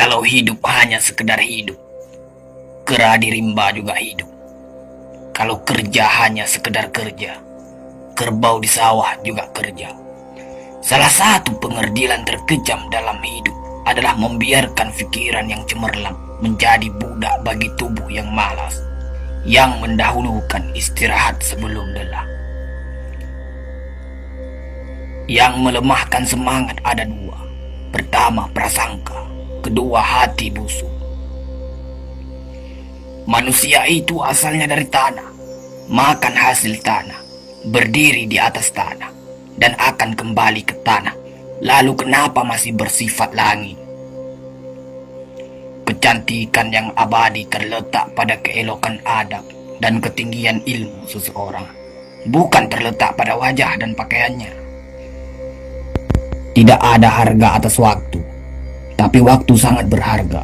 Kalau hidup hanya sekedar hidup, kera di rimba juga hidup. Kalau kerja hanya sekedar kerja, kerbau di sawah juga kerja. Salah satu pengerdilan terkejam dalam hidup adalah membiarkan pikiran yang cemerlang menjadi budak bagi tubuh yang malas, yang mendahulukan istirahat sebelum lelah. Yang melemahkan semangat ada dua. Pertama, prasangka. Kedua, hati busuk. Manusia itu asalnya dari tanah, makan hasil tanah, berdiri di atas tanah, dan akan kembali ke tanah. Lalu kenapa masih bersifat langit? Kecantikan yang abadi terletak pada keelokan adab dan ketinggian ilmu seseorang, bukan terletak pada wajah dan pakaiannya. Tidak ada harga atas waktu, tapi waktu sangat berharga.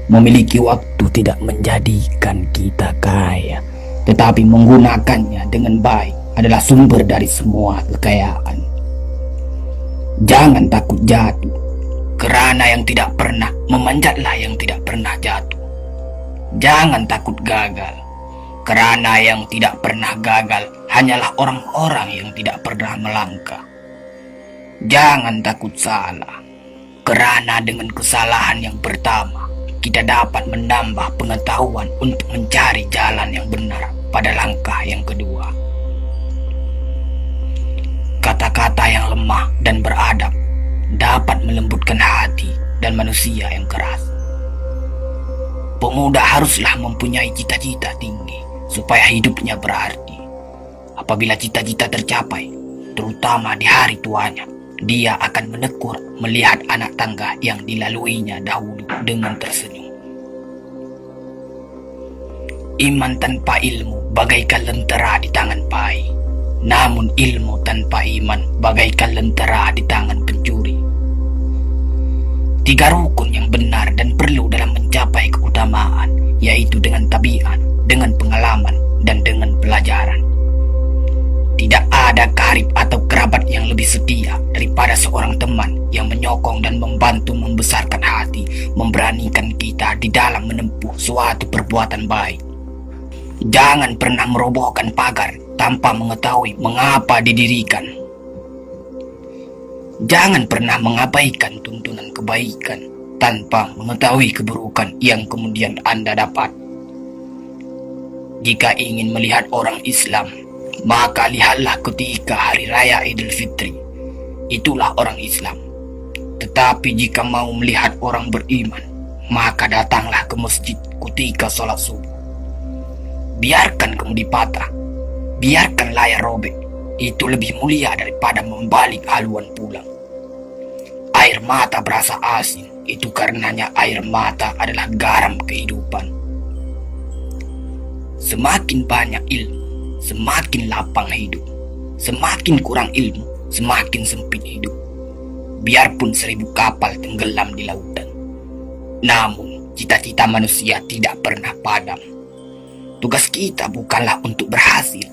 Memiliki waktu tidak menjadikan kita kaya, tetapi menggunakannya dengan baik adalah sumber dari semua kekayaan. Jangan takut jatuh, kerana yang tidak pernah memanjatlah yang tidak pernah jatuh. Jangan takut gagal, kerana yang tidak pernah gagal hanyalah orang-orang yang tidak pernah melangkah. Jangan takut salah, kerana dengan kesalahan yang pertama, kita dapat menambah pengetahuan untuk mencari jalan yang benar pada langkah yang kedua. Kata-kata yang lemah dan beradab dapat melembutkan hati dan manusia yang keras. Pemuda haruslah mempunyai cita-cita tinggi supaya hidupnya berarti. Apabila cita-cita tercapai, terutama di hari tuanya, dia akan menekur melihat anak tangga yang dilaluinya dahulu dengan tersenyum. Iman tanpa ilmu bagaikan lentera di tangan pai, namun ilmu tanpa iman bagaikan lentera di tangan pencuri. Tiga rukun yang benar dan perlu dalam mencapai keutamaan, yaitu dengan tabiat, dengan pengalaman, dan dengan pelajaran. Tidak ada karib atau kerabat yang lebih setia daripada seorang teman yang menyokong dan membantu membesarkan hati, memberanikan kita di dalam menempuh suatu perbuatan baik. Jangan pernah merobohkan pagar tanpa mengetahui mengapa didirikan. Jangan pernah mengabaikan tuntunan kebaikan tanpa mengetahui keburukan yang kemudian Anda dapat. Jika ingin melihat orang Islam, maka lihatlah ketika hari raya Idul Fitri. Itulah orang Islam. Tetapi jika mau melihat orang beriman, maka datanglah ke masjid ketika sholat subuh. Biarkan kemudi patah, biarkan layar robek. Itu lebih mulia daripada membalik haluan pulang. Air mata berasa asin, itu karenanya air mata adalah garam kehidupan. Semakin banyak ilmu, semakin lapang hidup. Semakin kurang ilmu, semakin sempit hidup. Biarpun 1000 kapal tenggelam di lautan, namun cita-cita manusia tidak pernah padam. Tugas kita bukanlah untuk berhasil.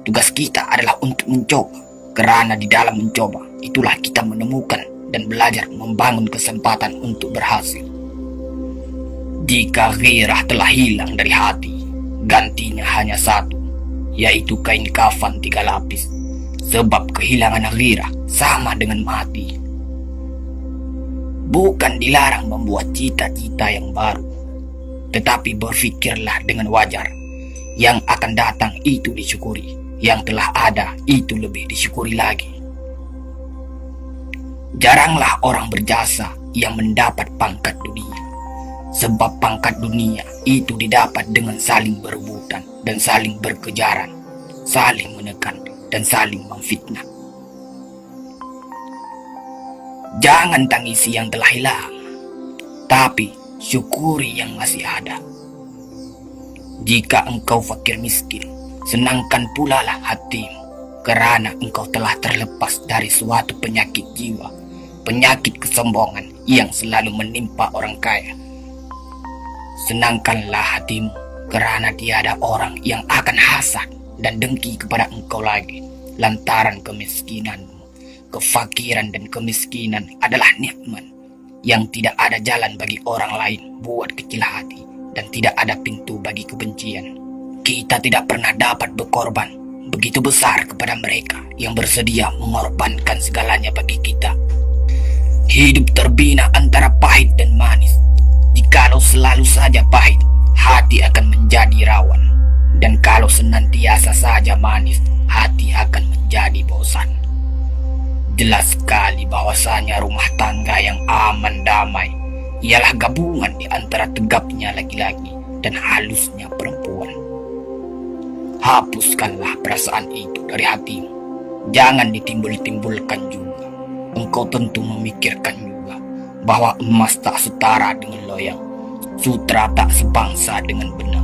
Tugas kita adalah untuk mencoba, kerana di dalam mencoba itulah kita menemukan dan belajar membangun kesempatan untuk berhasil. Jika gairah telah hilang dari hati, gantinya hanya satu, yaitu kain kafan 3 lapis. Sebab kehilangan gairah sama dengan mati. Bukan dilarang membuat cita-cita yang baru, tetapi berfikirlah dengan wajar. Yang akan datang itu disyukuri, yang telah ada itu lebih disyukuri lagi. Jaranglah orang berjasa yang mendapat pangkat dunia, sebab pangkat dunia itu didapat dengan saling berebutan dan saling berkejaran, saling menekan dan saling memfitnah. Jangan tangisi yang telah hilang, tapi syukuri yang masih ada. Jika engkau fakir miskin, senangkan pula lah hatimu, kerana engkau telah terlepas dari suatu penyakit jiwa, penyakit kesombongan yang selalu menimpa orang kaya. Senangkanlah hatimu, kerana tiada orang yang akan hasad dan dengki kepada engkau lagi, lantaran kemiskinanmu. Kefakiran dan kemiskinan adalah nikmat, yang tidak ada jalan bagi orang lain buat kecil hati dan tidak ada pintu bagi kebencian. Kita tidak pernah dapat berkorban begitu besar kepada mereka yang bersedia mengorbankan segalanya bagi kita. Hidup terbina antara pahit dan manis. Jikalau selalu saja pahit, hati akan menjadi rawan. Dan kalau senantiasa saja manis, hati akan menjadi bosan. Jelas sekali bahwasanya rumah tangga yang aman damai ialah gabungan di antara tegapnya laki-laki dan halusnya perempuan. Hapuskanlah perasaan itu dari hatimu. Jangan ditimbul-timbulkan juga. Engkau tentu memikirkan juga bahwa emas tak setara dengan loyang, sutra tak sebangsa dengan benang.